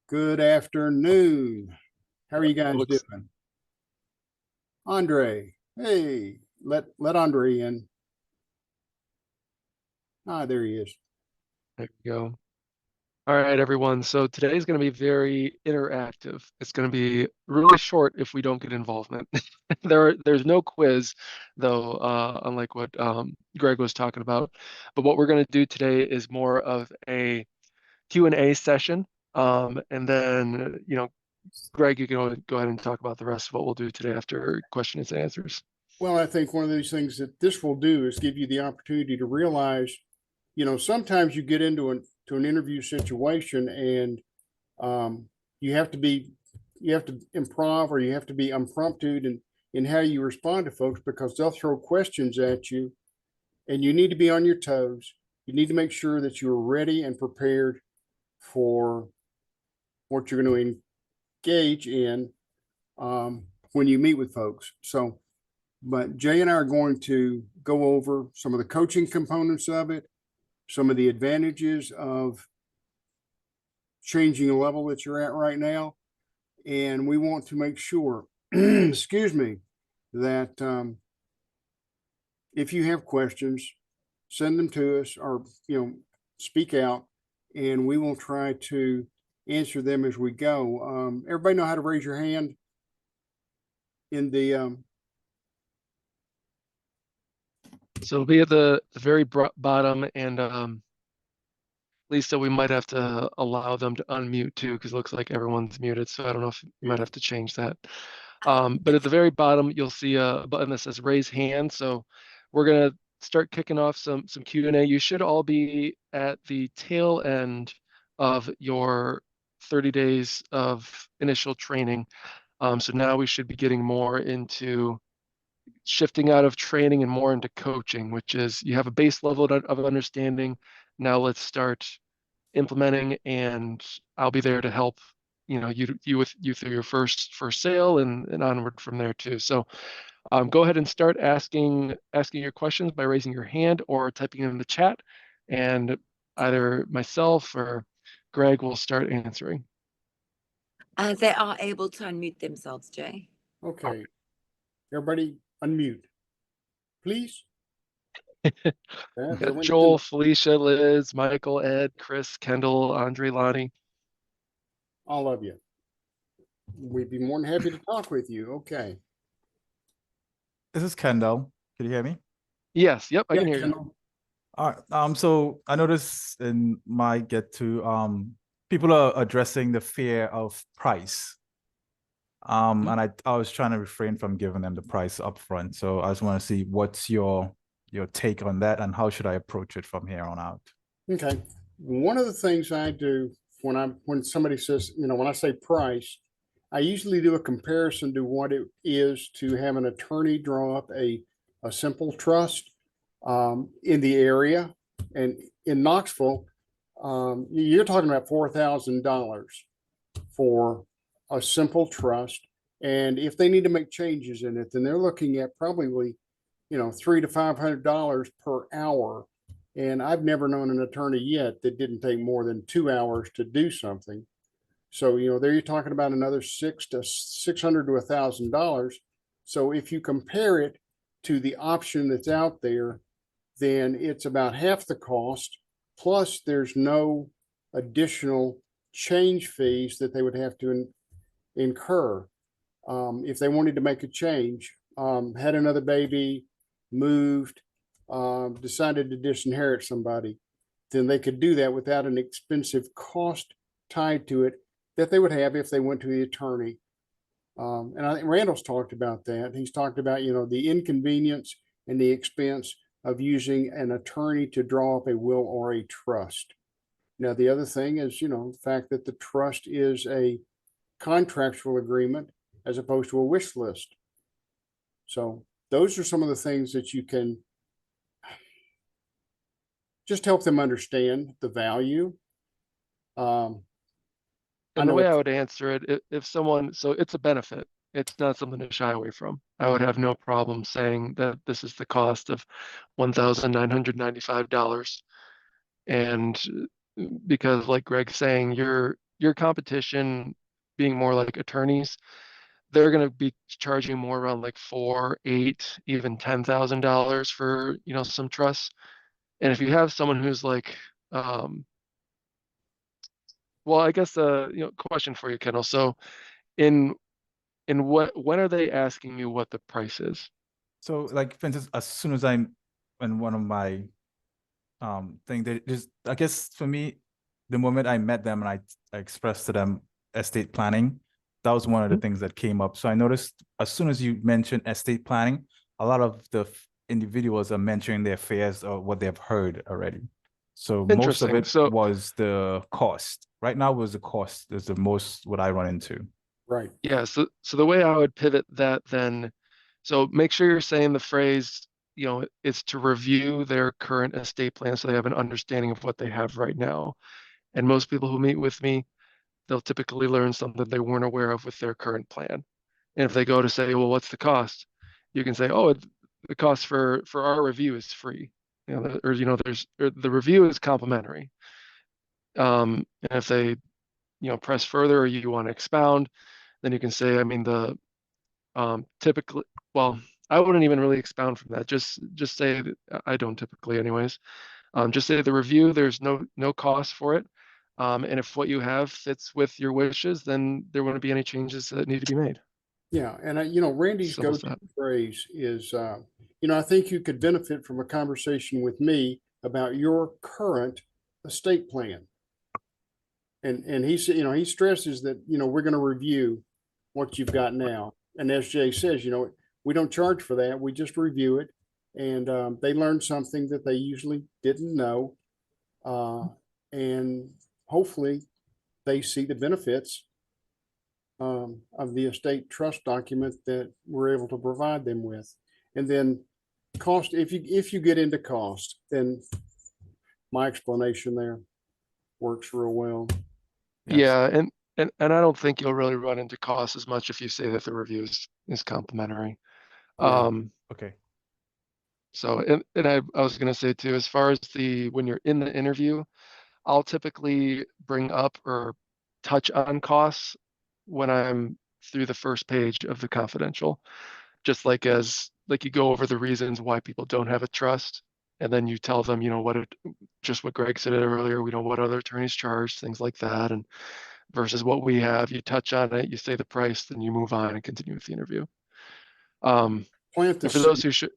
Good afternoon. How are you guys Looks doing? Andre, hey, let Andre in. Ah, there he is. There you go. All right, everyone. So today's going to be very interactive. It's going to be really short if we don't get involvement. There's no quiz, though, unlike what Greg was talking about. But what we're going to do today is more of a Q&A session. And then, Greg, you can go ahead and talk about the rest of what we'll do today after questions and answers. Well, I think one of these things that this will do is give you the opportunity to realize, sometimes you get to an interview situation and um, you have to be you have to improv or you have to be impromptu in how you respond to folks because they'll throw questions at you and you need to be on your toes. You need to make sure that you're ready and prepared for what you're going to engage in when you meet with folks. So, but Jay and I are going to go over some of the coaching components of it, some of the advantages of changing the level that you're at right now. And we want to make sure, excuse me, that if you have questions, send them to us or, speak out and we will try to answer them as we go. Everybody know how to raise your hand in the So it'll be at the very bottom, and Lisa, we might have to allow them to unmute too, because it looks like everyone's muted. So I don't know if you might yeah. have to change that. But at the very bottom, you'll see a button that says raise hand. So we're gonna start kicking off some Q&A. You should all be at the tail end of your 30 days of initial training. So now we should be getting more into shifting out of training and more into coaching, which is you have a base level of understanding. Now let's start implementing, and I'll be there to help, you through your first sale and onward from there too. So go ahead and start asking your questions by raising your hand or typing in the chat, and either myself or Greg will start answering. They are able to unmute themselves, Jay. Okay. Everybody unmute, please. We That's got only Joel, Felicia, Liz, Michael, Ed, Chris, Kendall, Andre, Lonnie. all of you. We'd be more than happy to talk with you. Okay. This is Kendall. Can you hear me? Yes, yep, I Yeah, can hear you. Kendall. All right. So I noticed in my get to people are addressing the fear of price. And I was trying to refrain from giving them the price upfront. So I just want to see what's your take on that and how should I approach it from here on out? Okay. One of the things I do when somebody says, when I say price, I usually do a comparison to what it is to have an attorney draw up a simple trust in the area. And in Knoxville, you're talking about $4,000 for a simple trust. And if they need to make changes in it, then they're looking at probably, $300 to $500 per hour. And I've never known an attorney yet that didn't take more than 2 hours to do something. So, there you're talking about another $600 to $1,000. So if you compare it to the option that's out there, then it's about half the cost. Plus, there's no additional change fees that they would have to incur if they wanted to make a change, had another baby, moved, decided to disinherit somebody, then they could do that without an expensive cost tied to it that they would have if they went to the attorney. And I think Randall's talked about that. He's talked about, the inconvenience and the expense of using an attorney to draw up a will or a trust. Now, the other thing is, the fact that the trust is a contractual agreement as opposed to a wish list. So those are some of the things that you can just help them understand the value. And the way I would answer it, if someone, so it's a benefit. It's not something to shy away from. I would have no problem saying that this is the cost of $1,995. And because like Greg's saying, your competition being more like attorneys, they're going to be charging more around like $4, $8, even $10,000 for, you know, some trusts. And if you have someone who's like, well, I guess you know, question for you, Kendall. So in when are they asking you what the price is? So like for instance, as soon as I'm in one of my thing, they just, I guess for me, the moment I met them and I expressed to them estate planning, that was one of the Mhm. things that came up. So I noticed as soon as you mentioned estate planning, a lot of the individuals are mentioning their fears or what they've heard already. So most of Interesting. it So was the cost. Right now was the cost is the most what I run into. Right. yeah, so the way I would pivot that then, so make sure you're saying the phrase, you know, it's to review their current estate plan so they have an understanding of what they have right now. And most people who meet with me, they'll typically learn something they weren't aware of with their current plan. And if they go to say, well, what's the cost? You can say, oh, the cost for our review is free. You know, or you know, the review is complimentary. And if they, you know, press further or you want to expound, then you can say, I mean, the typically, well, I wouldn't even really expound from that. Just say that I don't typically anyways. Just say the review, there's no cost for it. And if what you have fits with your wishes, then there wouldn't be any changes that need to be made. Yeah, and you know, Randy's Simple as go-to that. phrase is, you know, I think you could benefit from a conversation with me about your current estate plan. And he said, you know, he stresses that, you know, we're going to review what you've got now. And as Jay says, you know, we don't charge for that. We just review it. And they learned something that they usually didn't know. And hopefully they see the benefits of the estate trust document that we're able to provide them with. And then cost, if you get into cost, then my explanation there works real well. Yes. Yeah, and I don't think you'll really run into costs as much if you say that the review is complimentary. Yeah. Okay. So and I was gonna say too, as far as when you're in the interview, I'll typically bring up or touch on costs when I'm through the first page of the confidential, just like like you go over the reasons why people don't have a trust, and then you tell them, you know, just what Greg said earlier, we know what other attorneys charge, things like that, and versus what we have, you touch on it, you say the price, then you move on and continue with the interview. Plant the And for those seed. who should,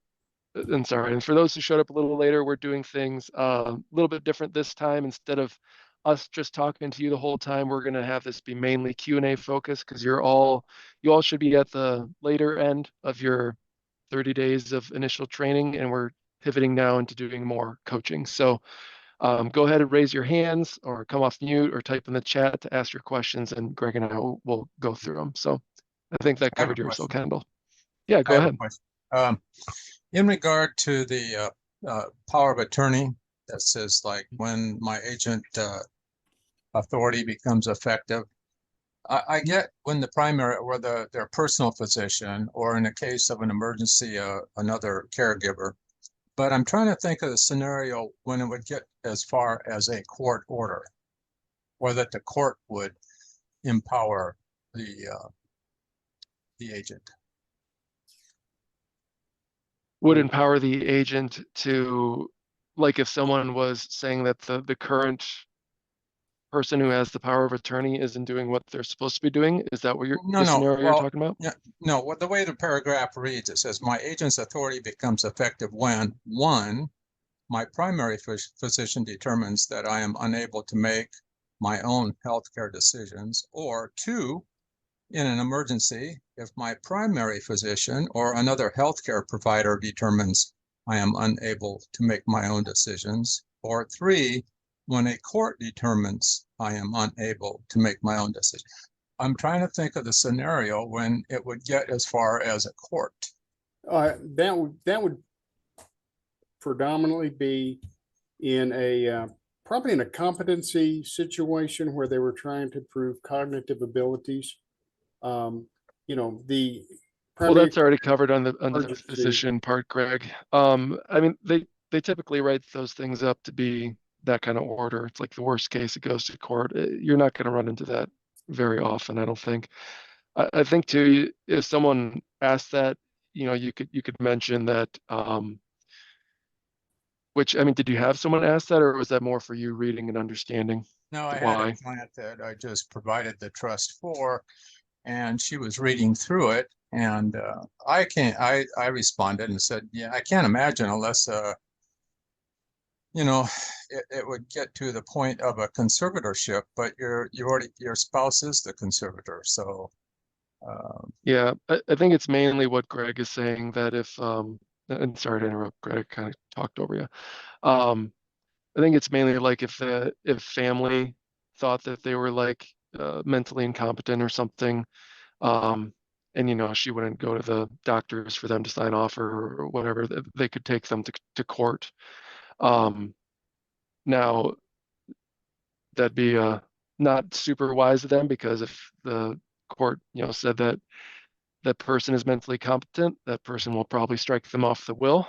and sorry, and for those who showed up a little later, we're doing things a little bit different this time. Instead of us just talking to you the whole time, we're going to have this be mainly Q&A focus because you all should be at the later end of your 30 days of initial training, and we're pivoting now into doing more coaching. So go ahead and raise your hands or come off mute or type in the chat to ask your questions, and Greg and I will go through them. So I think that I have a covered yours, so question. Kendall. Yeah, I go have a ahead. question. In regard to the power of attorney that says like when my agent authority becomes effective, I get when the primary or their personal physician, or in the case of an emergency, another caregiver. But I'm trying to think of the scenario when it would get as far as a court order, or that the court would empower the agent. Would empower the agent to, like if someone was saying that the current person who has the power of attorney isn't doing what they're supposed to be doing, is that what No, the no. scenario you're Well, talking about? yeah, no. What the way the paragraph reads, it says my agent's authority becomes effective when, one, my primary physician determines that I am unable to make my own healthcare decisions, or two, in an emergency, if my primary physician or another healthcare provider determines I am unable to make my own decisions, or three, when a court determines I am unable to make my own decision. I'm trying to think of the scenario when it would get as far as a court. That would predominantly be in probably in a competency situation where they were trying to prove cognitive abilities. You know, the Well, primary that's already covered on the emergency. physician part, Greg. I mean, they typically write those things up to be that kind of order. It's like the worst case, it goes to court. You're not going to run into that very often, I don't think. I think too, if someone asked that, you could mention that, which, I mean, did you have someone ask that, or was that more for you reading and understanding No, I had why? a client that I just provided the trust for, and she was reading through it, and I responded and said, yeah, I can't imagine unless it would get to the point of a conservatorship, but your spouse is the conservator, so Yeah, I think it's mainly what Greg is saying, that if, and sorry to interrupt, Greg, kind of talked over you. I think it's mainly like if family thought that they were like mentally incompetent or something, and she wouldn't go to the doctors for them to sign off or whatever, they could take them to court. Now that'd be not super wise of them, because if the court said that that person is mentally competent, that person will probably strike them off the will.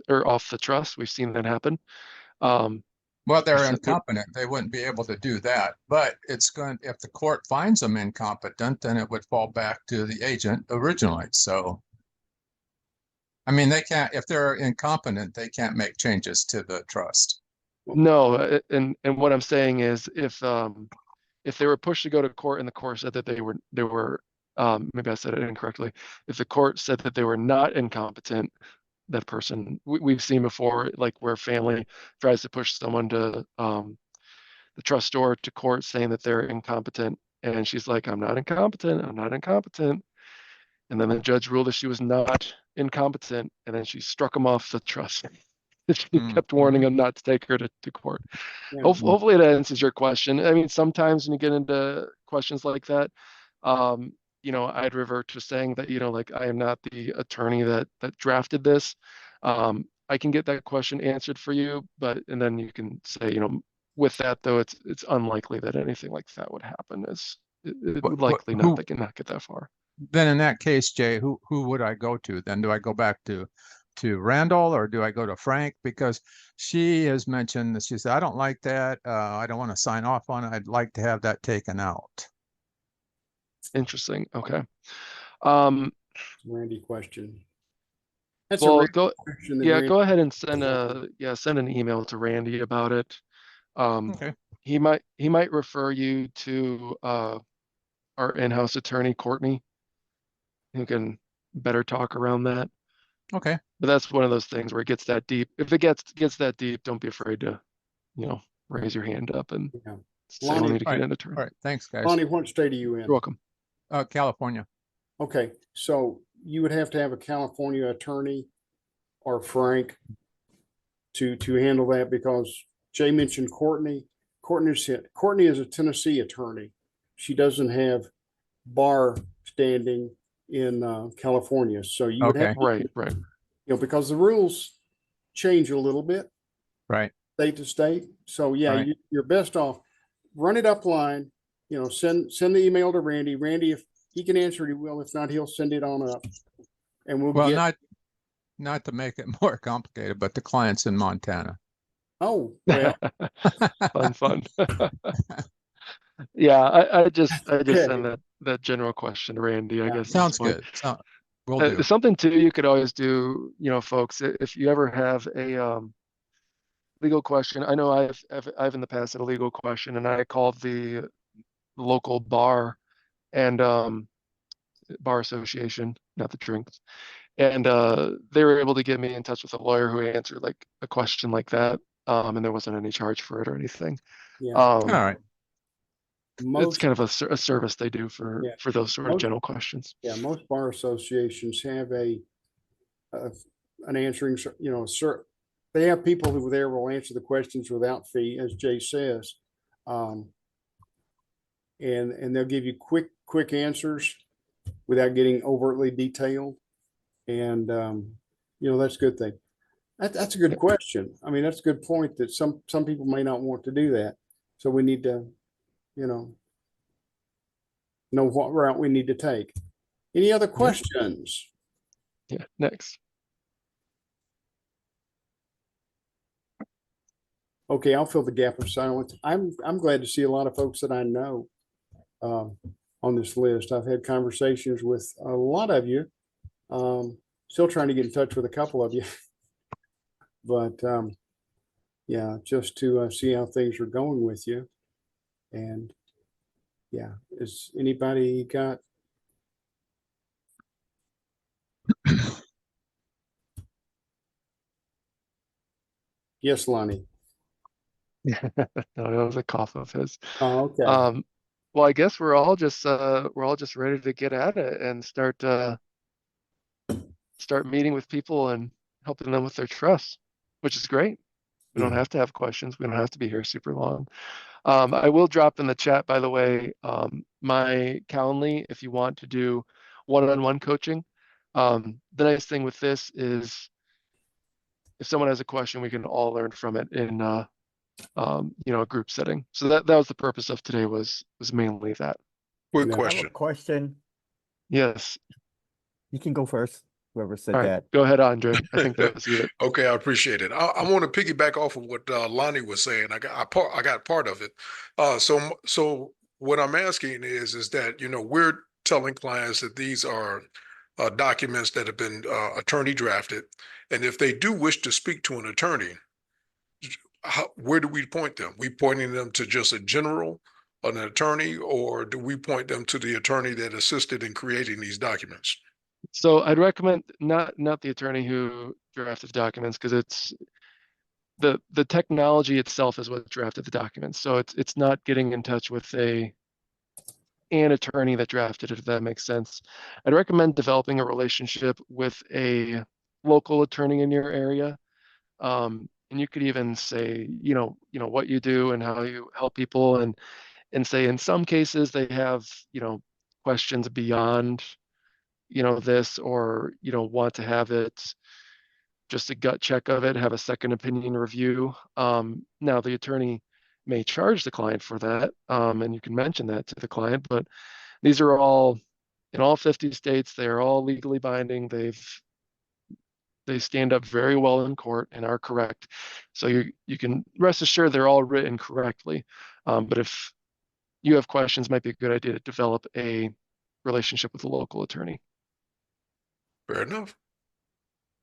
Or off the trust. We've seen that happen. well, they're So- incompetent. They wouldn't be able to do that, but if the court finds them incompetent, then it would fall back to the agent originally. So, I mean, if they're incompetent, they can't make changes to the trust. No, and what I'm saying is, if they were pushed to go to court and the court said that they were maybe I said it incorrectly. If the court said that they were not incompetent, that person, we've seen before, like where family tries to push someone to the trustor to court saying that they're incompetent, and she's like, I'm not incompetent, I'm not incompetent. And then the judge ruled that she was not incompetent, and then she struck him off the trust. She kept warning him not to take her to court. Yeah. Hopefully that answers your question. I mean, sometimes when you get into questions like that, I'd revert to saying that, like, I am not the attorney that drafted this. I can get that question answered for you, and then you can say, with that though, it's unlikely that anything like that would happen. It would likely not get that far. Then in that case, Jay, who would I go to? Then do I go back to Randall, or do I go to Frank? Because she has mentioned that she said, I don't like that. I don't want to sign off on it. I'd like to have that taken out. Interesting. Okay. Randy question. That's Well, a Randy question. that Randy- go ahead and send an email to Randy about it. Okay. He might refer you to our in-house attorney, Courtney, who can better talk around that. Okay. But that's one of those things where it gets that deep. If it gets that deep, don't be afraid to, raise your hand up and Yeah. say, I Lonnie, need to get an attorney. All right. Thanks, guys. Lonnie, what state are you in? You're welcome. California. Okay, so you would have to have a California attorney or Frank to handle that, because Jay mentioned Courtney. Courtney is a Tennessee attorney. She doesn't have bar standing in California, so you would have Okay. Right. because the rules change a little bit Right. state to state. So yeah, Right. you're best off run it up line. Send the email to Randy. Randy, if he can answer it, he will. If not, he'll send it on up, and we'll Well, get. not to make it more complicated, but the client's in Montana. Oh well, Fun. Yeah, I just Okay. send that general question to Randy, I Yeah. guess. at this Sounds point. good. We'll do. Something too you could always do, folks, if you ever have a legal question. I know I've in the past had a legal question, and I called the local bar and bar association, not the drinks, and they were able to get me in touch with a lawyer who answered like a question like that, and there wasn't any charge for it or anything. yeah. All right. It's Most kind of a service they do for Yeah. those sort of Most- general questions. most bar associations have an answering. They have people who there will answer the questions without fee, as Jay says, and they'll give you quick answers without getting overtly detailed, and that's a good thing. That's a good question. I mean, that's a good point, that some people may not want to do that, so we need to know what route we need to take. Any other questions? Yeah, next. Okay, I'll fill the gap of silence. I'm glad to see a lot of folks that I know on this list. I've had conversations with a lot of you. Still trying to get in touch with a couple of you, but yeah, just to see how things are going with you. And yeah, is anybody got? Yes, Lonnie. No, that was a cough of his. Oh, okay. Well, I guess we're all just ready to get at it and start meeting with people and helping them with their trust, which is great. We don't have to have questions. We don't have to be here super long. I will drop in the chat, by the way, my Calendly, if you want to do one-on-one coaching. The nice thing with this is if someone has a question, we can all learn from it in a group setting. So that was the purpose of today was mainly that. Quick Yeah. I have a question. question. Yes. You can go first. Whoever said All right. that. Go ahead, Andre. I think that was you. That... Okay, I appreciate it. I want to piggyback off of what Lonnie was saying. I got part of it. So what I'm asking is that we're telling clients that these are documents that have been attorney drafted, and if they do wish to speak to an attorney, where do we point them? We pointing them to just an attorney, or do we point them to the attorney that assisted in creating these documents? So I'd recommend not the attorney who drafted the documents, because it's the technology itself is what drafted the documents. So it's not getting in touch with an attorney that drafted it, if that makes sense. I'd recommend developing a relationship with a local attorney in your area. And you could even say, what you do and how you help people, and say in some cases they have, questions beyond, this, or, want to have it just a gut check of it, have a second opinion review. Now the attorney may charge the client for that, and you can mention that to the client, but these are all in all 50 states. They are all legally binding. They stand up very well in court and are correct. So you can rest assured they're all written correctly. But if you have questions, might be a good idea to develop a relationship with a local attorney. Fair enough.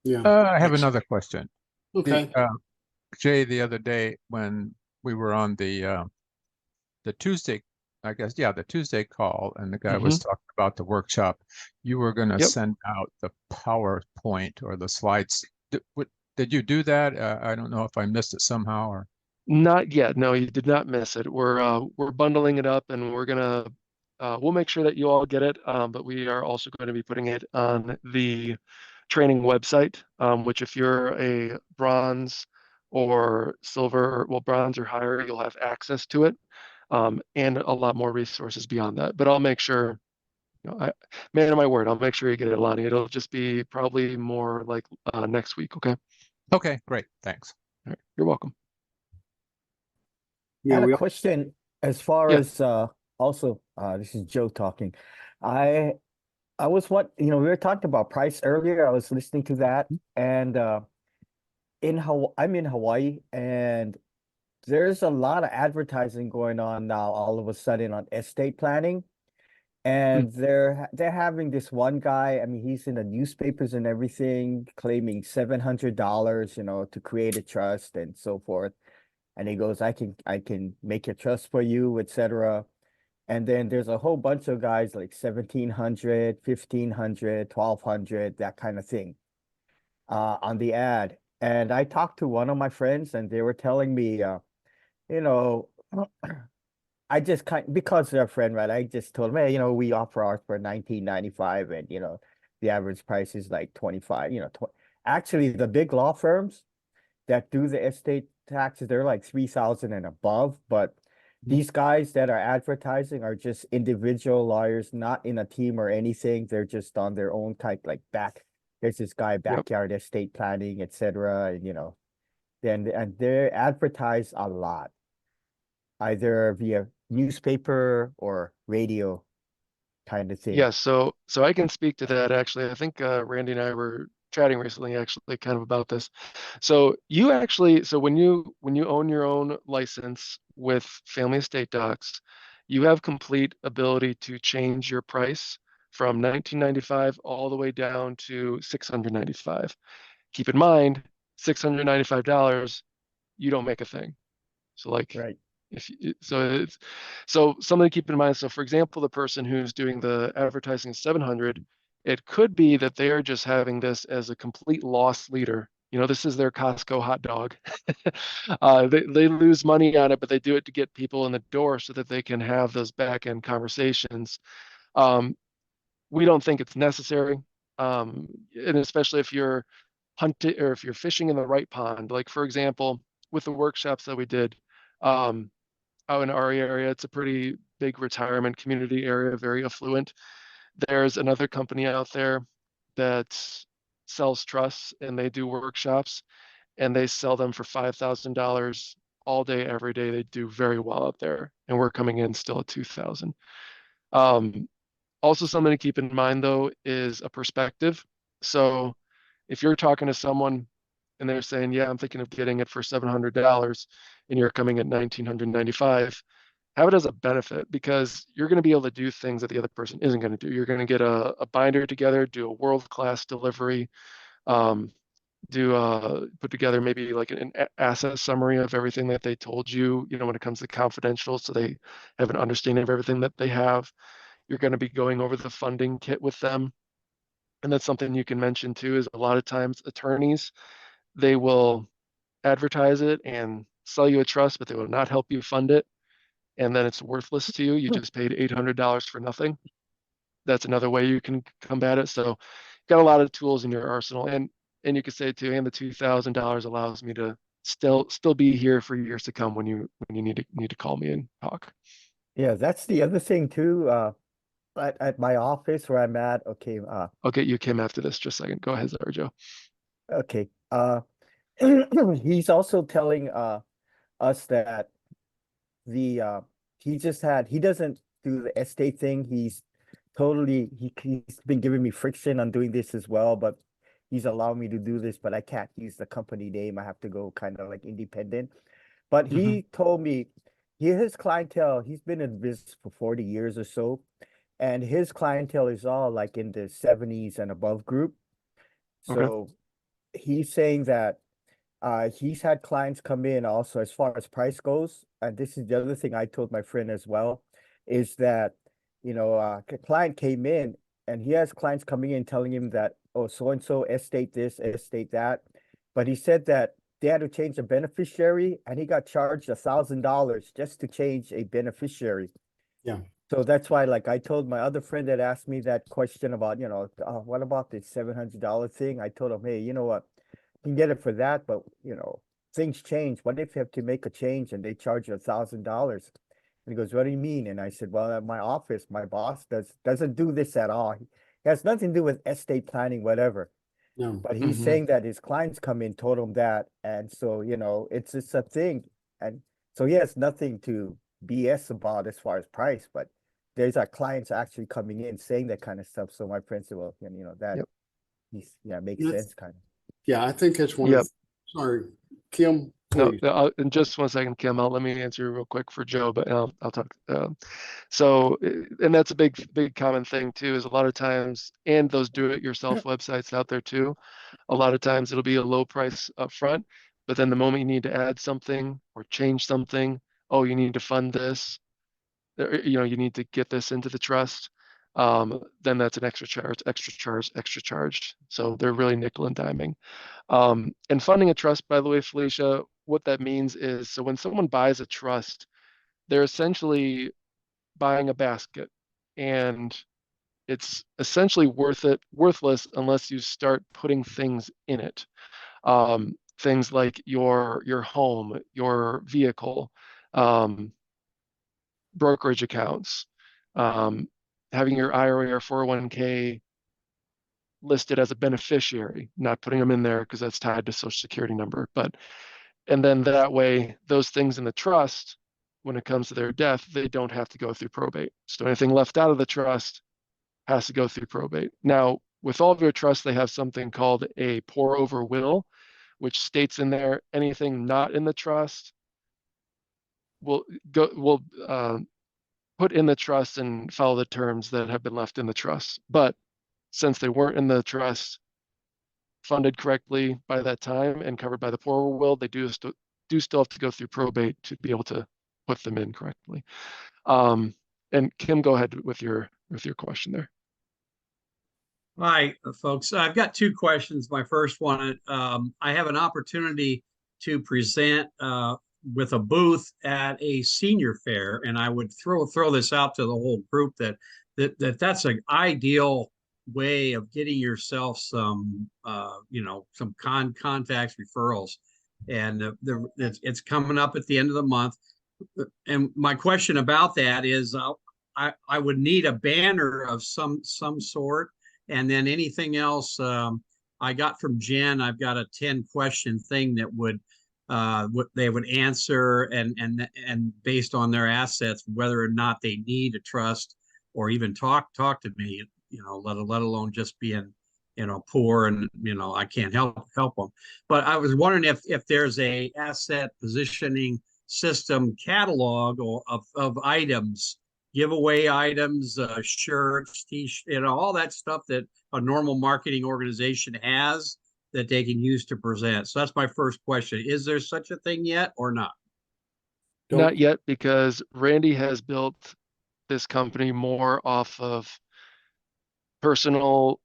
Yeah. I have Thanks. another question. Okay. Jay, the other day when we were on the Tuesday, I guess, the Tuesday call, and the guy was talking about the workshop, you were going to Yep. send out the PowerPoint or the slides. Did you do that? I don't know if I missed it somehow or. Not yet. No, you did not miss it. We're bundling it up, and we'll make sure that you all get it. But we are also going to be putting it on the training website, which if you're a bronze or silver, well, bronze or higher, you'll have access to it, and a lot more resources beyond that. But I'll make sure, man of my word, I'll make sure you get it, Lonnie. It'll just be probably more like next week. Okay. Okay, great. Thanks. All right. You're welcome. I Yeah. had We a question as far Yeah. as also this is Joe talking. I was we were talking about price earlier. I was listening to that, and I'm in Hawaii, and there's a lot of advertising going on now all of a sudden on estate planning. And they're having this one guy, I mean, he's in the newspapers and everything, claiming $700, to create a trust and so forth. And he goes, I can make a trust for you, etc. And then there's a whole bunch of guys like 1,700, 1,500, 1,200, that kind of thing, on the ad. And I talked to one of my friends, and they were telling me, I just because they're a friend, right? I just told them, hey, we offer ours for $19.95, and the average price is like 25. Actually, the big law firms that do the estate taxes, they're like 3,000 and above. But these guys that are advertising are just individual lawyers, not in a team or anything. They're just on their own type, like there's this guy, backyard estate planning, etc. And they advertise a lot, either via newspaper or radio kind of thing. Yeah, so I can speak to that actually. I think Randy and I were chatting recently actually kind of about this. So you actually, so when you own your own license with family estate docs, you have complete ability to change your price from 1995 all the way down to 695. Keep in mind, $695, you don't make a thing. So like Right. if you, so it's so something to keep in mind. So for example, the person who's doing the advertising 700, it could be that they are just having this as a complete loss leader. You know, this is their Costco hot dog. They lose money on it, but they do it to get people in the door so that they can have those back end conversations. Um, we don't think it's necessary. And especially if you're hunting or if you're fishing in the right pond, like for example, with the workshops that we did, um, out in our area, it's a pretty big retirement community area, very affluent. There's another company out there that sells trusts and they do workshops and they sell them for $5,000 all day, every day. They do very well out there, and we're coming in still at 2,000. Also, something to keep in mind though is a perspective. So if you're talking to someone and they're saying, yeah, I'm thinking of getting it for $700 and you're coming at 1,995, have it as a benefit because you're going to be able to do things that the other person isn't going to do. You're going to get a binder together, do a world-class delivery, um, put together maybe like an asset summary of everything that they told you, you know, when it comes to confidential, so they have an understanding of everything that they have. You're going to be going over the funding kit with them. And that's something you can mention too, is a lot of times attorneys, they will advertise it and sell you a trust, but they will not help you fund it. And then it's worthless to you. You just paid $800 for nothing. That's another way you can combat it. So got a lot of tools in your arsenal. And you could say too, and the $2,000 allows me to still be here for years to come when you need to call me and talk. Yeah, that's the other thing too. At my office where I'm at, okay, I'll get you Kim after this. Just a second. Go ahead, Joe. okay. He's also telling us that the he doesn't do the estate thing. He's he's been giving me friction on doing this as well, but he's allowing me to do this, but I can't use the company name. I have to go kind of like independent. But he told me his clientele, he's been in business for 40 years or so, and his clientele is all like in the 70s and above group. Okay. So he's saying that he's had clients come in also as far as price goes, and this is the other thing I told my friend as well, is that a client came in and he has clients coming in telling him that, oh, so and so estate this, estate that, but he said that they had to change the beneficiary and he got charged $1,000 just to change a beneficiary. Yeah. So that's why, like, I told my other friend that asked me that question about, what about this $700 thing? I told him, hey, you know what? You can get it for that, but things change. What if you have to make a change and they charge you $1,000? And he goes, what do you mean? And I said, well, at my office, my boss doesn't do this at all. He has nothing to do with estate planning, whatever. No. But he's saying that his clients come in, told him that. And so, it's just a thing. And so he has nothing to BS about as far as price, but there's our clients actually coming in saying that kind of stuff. So my friend said, well, that makes That's- sense kind of. Yeah, I think that's one Yep. of, sorry, Kim, No, please. in just 1 second, Kim, let me answer real quick for Joe, but I'll talk. So, and that's a big common thing too, is a lot of times, and those do-it-yourself websites out there too, a lot of times it'll be a low price up front, but then the moment you need to add something or change something, oh, you need to fund this, you need to get this into the trust, then that's an extra charge. So they're really nickel and diming. And funding a trust, by the way, Felicia, what that means is, so when someone buys a trust, they're essentially buying a basket, and it's essentially worthless unless you start putting things in it. Things like your home, your vehicle, brokerage accounts, having your IRA or 401k listed as a beneficiary, not putting them in there because that's tied to social security number. And then that way, those things in the trust, when it comes to their death, they don't have to go through probate. So anything left out of the trust has to go through probate. Now, with all of your trusts, they have something called a pour over will, which states in there anything not in the trust will put in the trust and follow the terms that have been left in the trust. But since they weren't in the trust funded correctly by that time and covered by the pour over will, they do still have to go through probate to be able to put them in correctly. And Kim, go ahead with your question there. Hi, folks. I've got two questions. My first one, I have an opportunity to present with a booth at a senior fair, and I would throw this out to the whole group that's an ideal way of getting yourself some some contacts, referrals, and it's coming up at the end of the month. And my question about that is, I would need a banner of some sort. And then anything else I got from Jen, I've got a 10-question thing that would what they would answer and based on their assets, whether or not they need a trust or even talk to me, let alone just being poor and I can't help them. But I was wondering if there's a asset positioning system catalog of items, giveaway items, shirts, t-shirts, all that stuff that a normal marketing organization has that they can use to present. So that's my first question. Is there such a thing yet or not? Not yet, because Randy has built this company more off of personally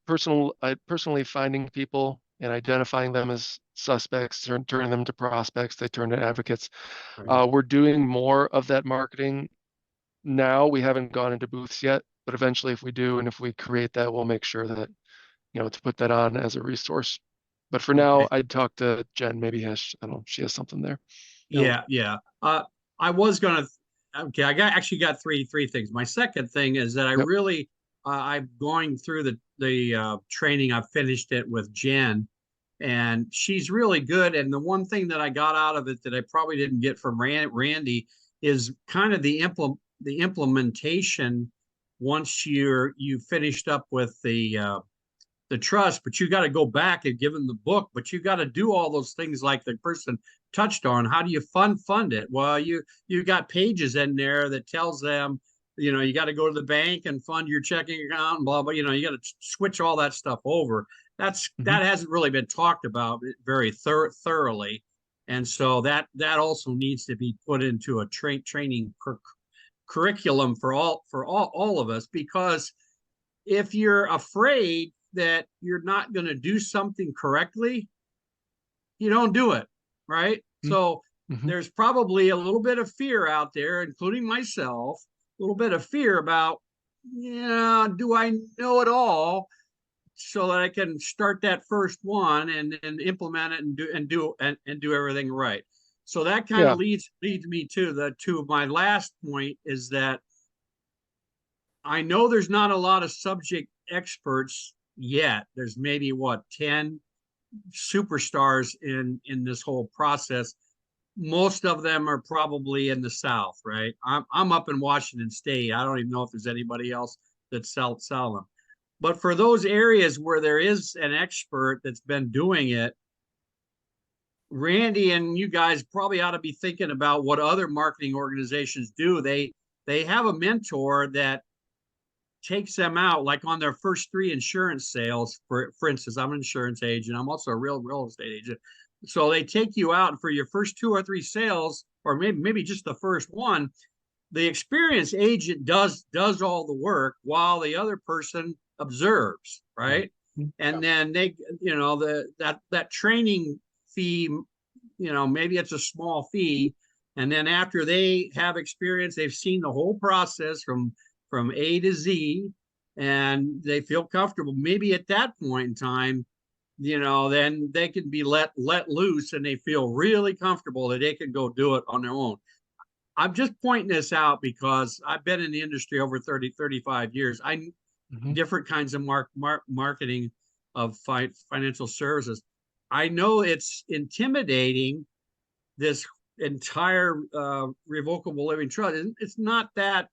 finding people and identifying them as suspects, turning them to prospects, they turn to advocates. Right. We're doing more of that marketing now. We haven't gone into booths yet, but eventually if we do, and if we create that, we'll make sure that, to put that on as a resource. But for now, I'd talk to Jen. Maybe she has something there. Yeah. I was gonna. Okay, I actually got three things. My second thing is that I'm going through the training. I've finished it with Jen, and she's really good. And the one thing that I got out of it that I probably didn't get from Randy is kind of the implementation once you finished up with the trust, but you got to go back and give them the book, but you got to do all those things like the person touched on. How do you fund it? Well, you got pages in there that tells them, you got to go to the bank and fund your checking account and blah, blah, you got to switch all that stuff over. That hasn't really been talked about very thoroughly. And so that also needs to be put into a training curriculum for all of us, because if you're afraid that you're not going to do something correctly, you don't do it, right? So there's probably a little bit of fear out there, including myself, a little bit of fear about, do I know it all so that I can start that first one and implement it and do everything right. So that kind of leads me to my last point, is that I know there's not a lot of subject experts yet. There's maybe 10 superstars in this whole process. Most of them are probably in the South, right? I'm up in Washington State. I don't even know if there's anybody else that sell them. But for those areas where there is an expert that's been doing it, Randy and you guys probably ought to be thinking about what other marketing organizations do. They have a mentor that takes them out, like on their first 3 insurance sales. For instance, I'm an insurance agent. I'm also a real estate agent. So they take you out for your first 2 or 3 sales, or maybe just the first one. The experienced agent does all the work while the other person observes, right? And then they, that training fee, maybe it's a small fee. And then after they have experience, they've seen the whole process from A to Z, and they feel comfortable. Maybe at that point in time, then they can be let loose, and they feel really comfortable that they can go do it on their own. I'm just pointing this out because I've been in the industry over 35 years. Different kinds of marketing of financial services. I know it's intimidating, this entire revocable living trust. It's not that,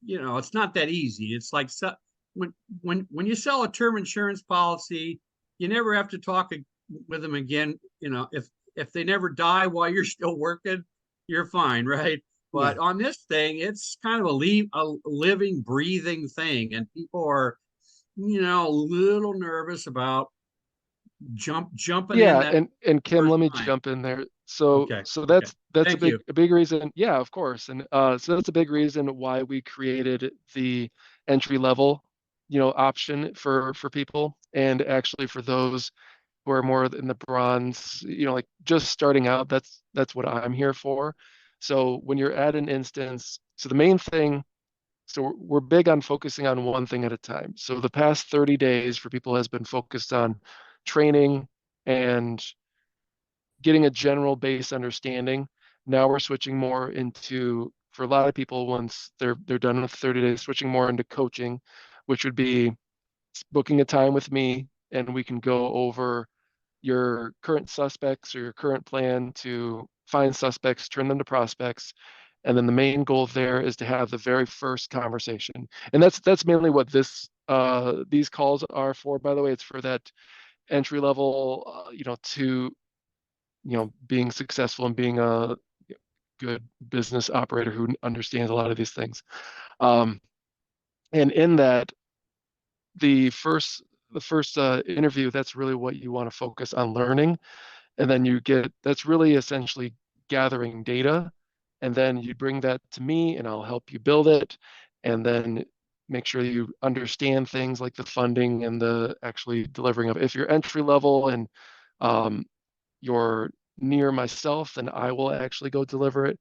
it's not that easy. It's like when you sell a term insurance policy, you never have to talk with them again. You know, if they never die while you're still working, you're fine, right? But on this thing, it's kind of a living, breathing thing, and people are, you know, a little nervous about jumping in Yeah, that and Kim, first let me time. jump in there. So Okay, so okay. that's Thank you. a big reason. Yeah, of course. And so that's a big reason why we created the entry level, option for people, and actually for those who are more in the bronze, like just starting out, that's what I'm here for. So when you're at an instance, so the main thing, so we're big on focusing on one thing at a time. So the past 30 days for people has been focused on training and getting a general base understanding. Now we're switching more into, for a lot of people, once they're done with 30 days, switching more into coaching, which would be booking a time with me, and we can go over your current suspects or your current plan to find suspects, turn them to prospects. And then the main goal there is to have the very first conversation. And that's mainly what these calls are for, by the way. It's for that entry level, to, being successful and being a good business operator who understands a lot of these things. And in that, the first interview, that's really what you want to focus on learning. And then that's really essentially gathering data. And then you bring that to me and I'll help you build it. And then make sure you understand things like the funding and the actually delivering of it. If you're entry level and um, you're near myself, then I will actually go deliver it.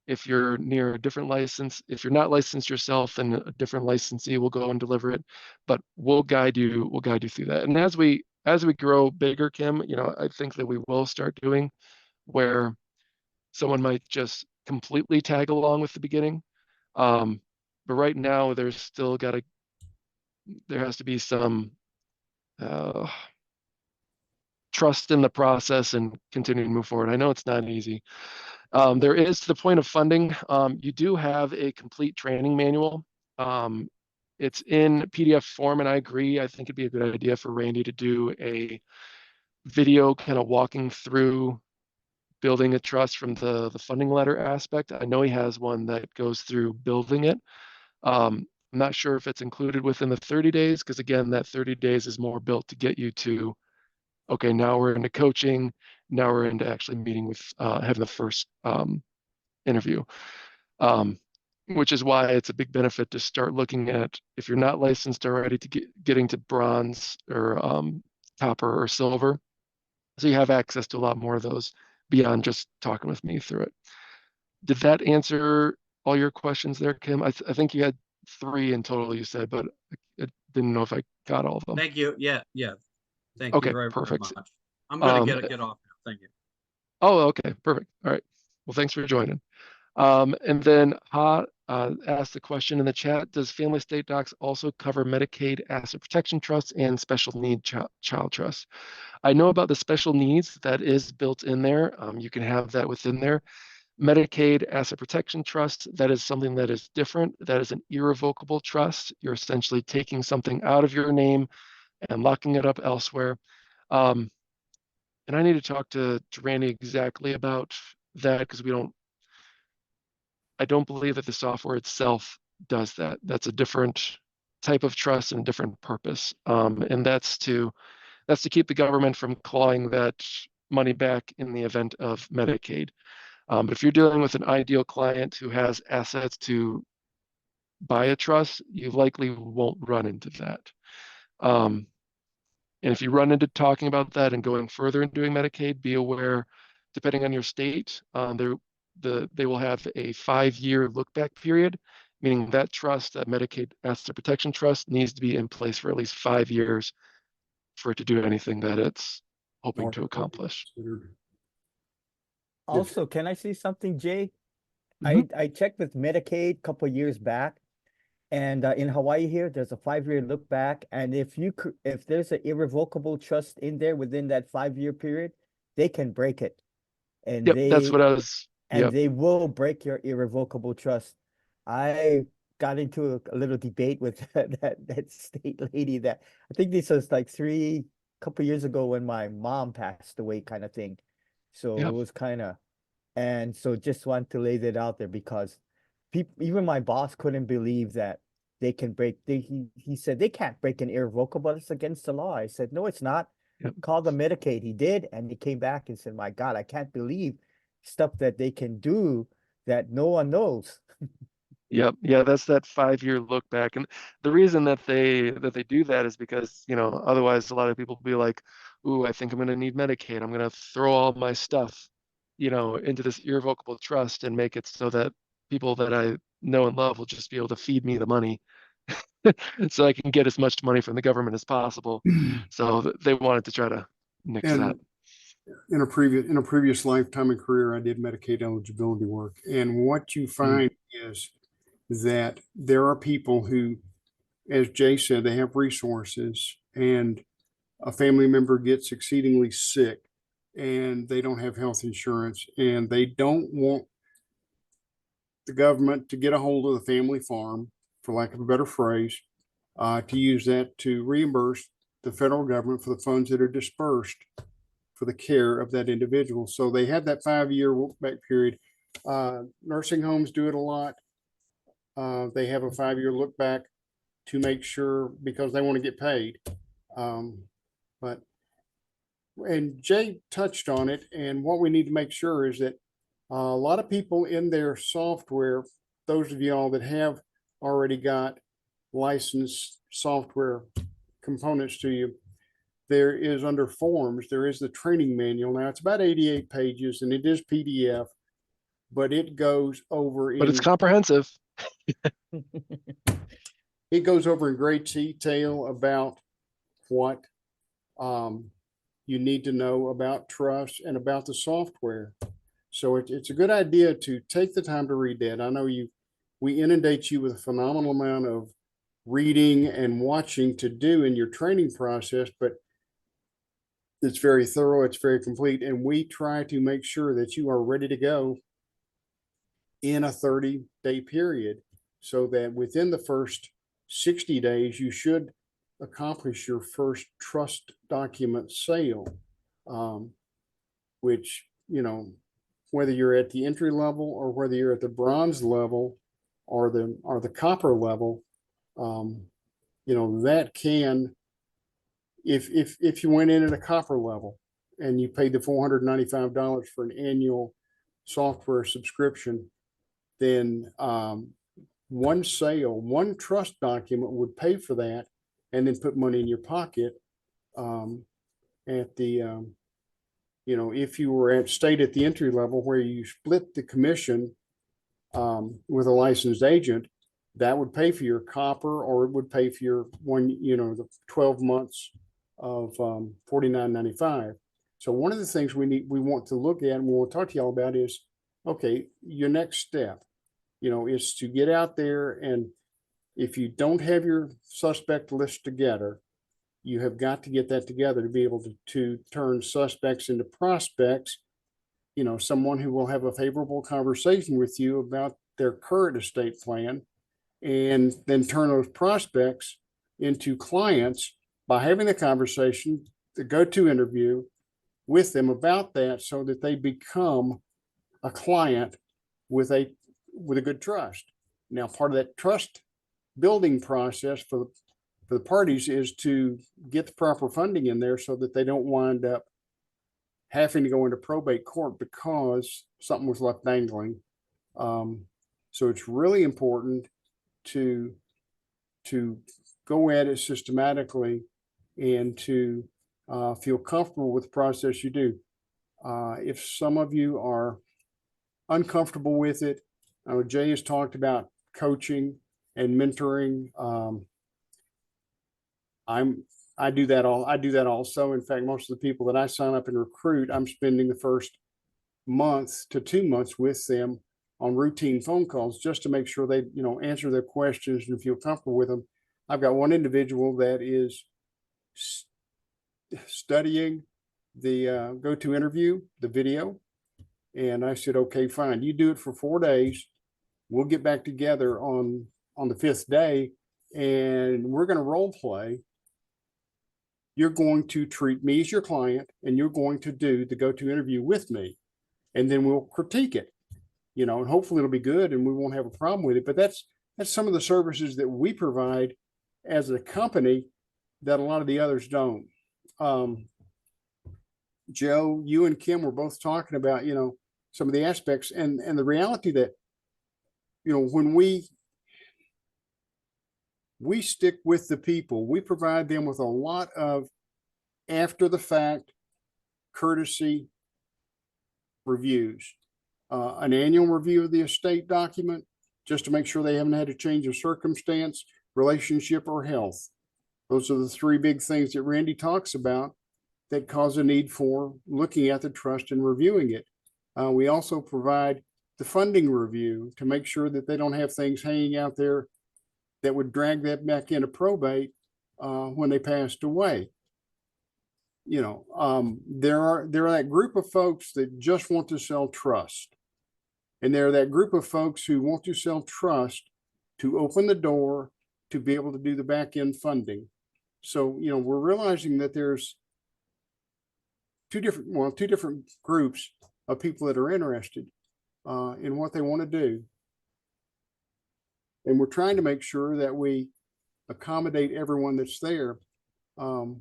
If you're near a different license, if you're not licensed yourself, then a different licensee will go and deliver it. But we'll guide you through that. And as we grow bigger, Kim, I think that we will start doing where someone might just completely tag along with the beginning. But right now, there has to be some uh, trust in the process and continue to move forward. I know it's not easy. There is, to the point of funding, you do have a complete training manual. It's in PDF form, and I agree. I think it'd be a good idea for Randy to do a video kind of walking through building a trust from the funding letter aspect. I know he has one that goes through building it. I'm not sure if it's included within the 30 days, because again, that 30 days is more built to get you to, okay, now we're into coaching. Now we're into actually meeting with, having the first interview. Which is why it's a big benefit to start looking at, if you're not licensed already, to getting to bronze or copper or silver. So you have access to a lot more of those beyond just talking with me through it. Did that answer all your questions there, Kim? I think you had 3 in total, you said, but I didn't know if I got all of them. Thank you. Yeah. Thank you Okay, very perfect. much. I'm gonna Um, get off now. Thank you. Oh, okay, perfect. All right. Well, thanks for joining. And then asked the question in the chat, does Family Estate Docs also cover Medicaid asset protection trusts and special need child trusts? I know about the special needs that is built in there. You can have that within there. Medicaid asset protection trust, that is something that is different. That is an irrevocable trust. You're essentially taking something out of your name and locking it up elsewhere. And I need to talk to Randy exactly about that, because I don't believe that the software itself does that. That's a different type of trust and a different purpose. And that's to keep the government from clawing that money back in the event of Medicaid. But if you're dealing with an ideal client who has assets to buy a trust, you likely won't run into that. And if you run into talking about that and going further and doing Medicaid, be aware, depending on your state, they will have a 5-year look back period, meaning that trust, that Medicaid asset protection trust, needs to be in place for at least 5 years for it to do anything that it's hoping to accomplish. Also, can I say something, Jay? Mhm. I checked with Medicaid a couple years back, and in Hawaii here, there's a 5-year look back, and if there's an irrevocable trust in there within that 5-year period, they can break it, and Yep, that's what I was. Yep. they will break your irrevocable trust. I got into a little debate with that state lady that I think this was like couple years ago when my mom passed away kind of thing. So Yep. it was kind of, and so just want to lay that out there because people, even my boss couldn't believe that they can break, he said they can't break an irrevocable, it's against the law. I said, no, it's not. Yep. Call the Medicaid. He did, and he came back and said, my God, I can't believe stuff that they can do that no one knows. Yep. Yeah, that's that 5-year look back. And the reason that they do that is because, otherwise a lot of people will be like, ooh, I think I'm gonna need Medicaid. I'm gonna throw all my stuff, into this irrevocable trust and make it so that people that I know and love will just be able to feed me the money so I can get as much money from the government as possible. So they wanted to try to nix that. And in a previous lifetime and career, I did Medicaid eligibility work. And what you find is that there are people who, as Jay said, they have resources and a family member gets exceedingly sick and they don't have health insurance and they don't want the government to get a hold of the family farm, for lack of a better phrase, to use that to reimburse the federal government for the funds that are dispersed for the care of that individual. So they have that 5-year look back period. Nursing homes do it a lot. They have a 5-year look back to make sure because they want to get paid. And Jay touched on it. And what we need to make sure is that a lot of people in their software, those of y'all that have already got licensed software components to you, there is under forms, there is the training manual. Now it's about 88 pages and it is PDF, but it goes over But it's comprehensive. it goes over in great detail about what you need to know about trust and about the software. So it's a good idea to take the time to read that. I know we inundate you with a phenomenal amount of reading and watching to do in your training process, but it's very thorough, it's very complete, and we try to make sure that you are ready to go in a 30-day period so that within the first 60 days, you should accomplish your first trust document sale, which, whether you're at the entry level or whether you're at the bronze level or the copper level, that can, if you went in at a copper level and you paid the $495 for an annual software subscription, then one sale, one trust document would pay for that and then put money in your pocket at the, if you were stayed at the entry level where you split the commission with a licensed agent, that would pay for your copper, or it would pay for your the 12 months of $49.95. So one of the things we want to look at and we'll talk to y'all about is, okay, your next step, is to get out there, and if you don't have your suspect list together, you have got to get that together to be able to turn suspects into prospects, someone who will have a favorable conversation with you about their current estate plan, and then turn those prospects into clients by having the conversation, the go-to interview with them about that so that they become a client with a good trust. Now, part of that trust building process for the parties is to get the proper funding in there so that they don't wind up having to go into probate court because something was left dangling. So it's really important to go at it systematically and to feel comfortable with the process you do. If some of you are uncomfortable with it, Jay has talked about coaching and mentoring. I do that also. In fact, most of the people that I sign up and recruit, I'm spending the first month to 2 months with them on routine phone calls just to make sure they, answer their questions and feel comfortable with them. I've got one individual that is studying the go-to interview, the video. And I said, okay, fine. You do it for 4 days. We'll get back together on on the 5th day and we're going to role play, you're going to treat me as your client and you're going to do the go-to interview with me. And then we'll critique it, and hopefully it'll be good and we won't have a problem with it. But that's some of the services that we provide as a company that a lot of the others don't. Joe, you and Kim were both talking about, some of the aspects and the reality that, when we stick with the people, we provide them with a lot of after the fact courtesy reviews, an annual review of the estate document, just to make sure they haven't had a change of circumstance, relationship, or health. Those are the 3 big things that Randy talks about that cause a need for looking at the trust and reviewing it. We also provide the funding review to make sure that they don't have things hanging out there that would drag that back into probate when they passed away. There are that group of folks that just want to sell trust. And there are that group of folks who want to sell trust to open the door to be able to do the back end funding. So, we're realizing that there's two different groups of people that are interested in what they want to do. And we're trying to make sure that we accommodate everyone that's there. And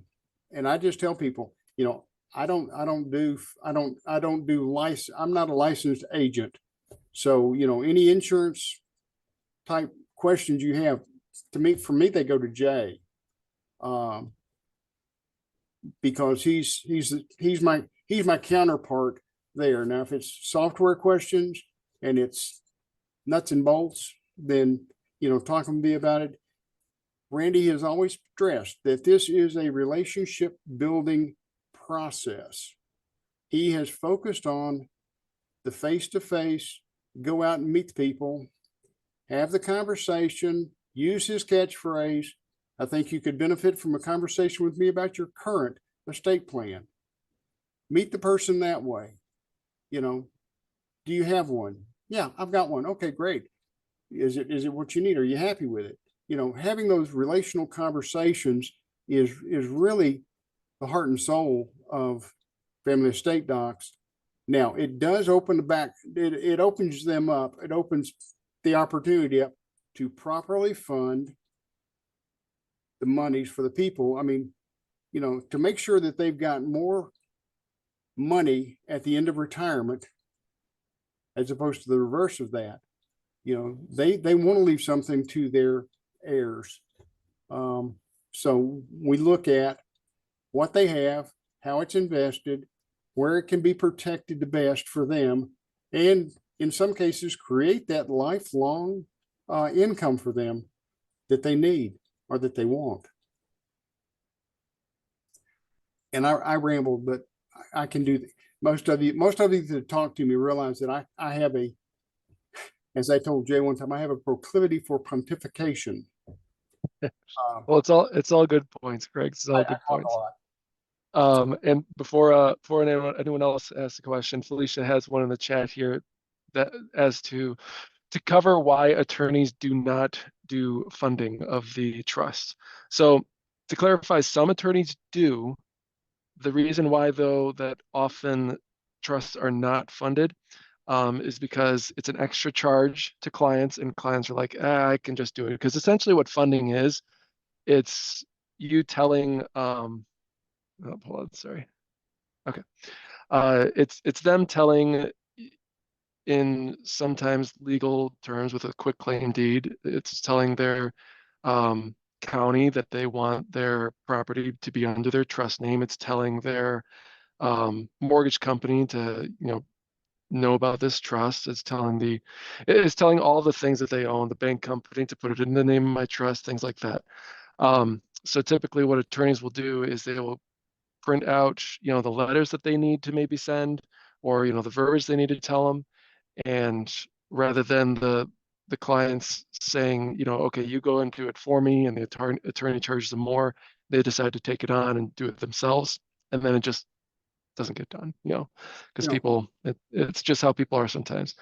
I just tell people, I'm not a licensed agent. So, any insurance type questions you have, for me, they go to Jay. Because he's my counterpart there. Now, if it's software questions and it's nuts and bolts, then, talk to me about it. Randy has always stressed that this is a relationship building process. He has focused on the face-to-face, go out and meet the people, have the conversation, use his catchphrase. I think you could benefit from a conversation with me about your current estate plan. Meet the person that way. Do you have one? Yeah, I've got one. Okay, great. Is it what you need? Are you happy with it? Having those relational conversations is really the heart and soul of family estate docs. Now, it does open it opens them up. It opens the opportunity up to properly fund the monies for the people. I mean, to make sure that they've got more money at the end of retirement, as opposed to the reverse of that. They want to leave something to their heirs. So we look at what they have, how it's invested, where it can be protected the best for them, and in some cases create that lifelong income for them that they need or that they want. And I rambled, but I can do most of you that talk to me realize that I have as I told Jay one time, I have a proclivity for pontification. Well, it's all good points, Greg. It's all good points. And before anyone else asks a question, Felicia has one in the chat here that as to cover why attorneys do not do funding of the trust. So to clarify, some attorneys do. The reason why, though, that often trusts are not funded is because it's an extra charge to clients, and clients are like, I can just do it. Because essentially what funding is, it's you telling, hold on, sorry. Okay. It's them telling in sometimes legal terms with a quick claim deed, it's telling their county that they want their property to be under their trust name. It's telling their mortgage company to know about this trust. It's telling all the things that they own, the bank company to put it in the name of my trust, things like that. So typically what attorneys will do is they will print out the letters that they need to maybe send, or the verbiage they need to tell them, and rather than the clients saying, okay, you go and do it for me, and the attorney charges them more, they decide to take it on and do it themselves, and then it just doesn't get done, because people, it's just how people are sometimes.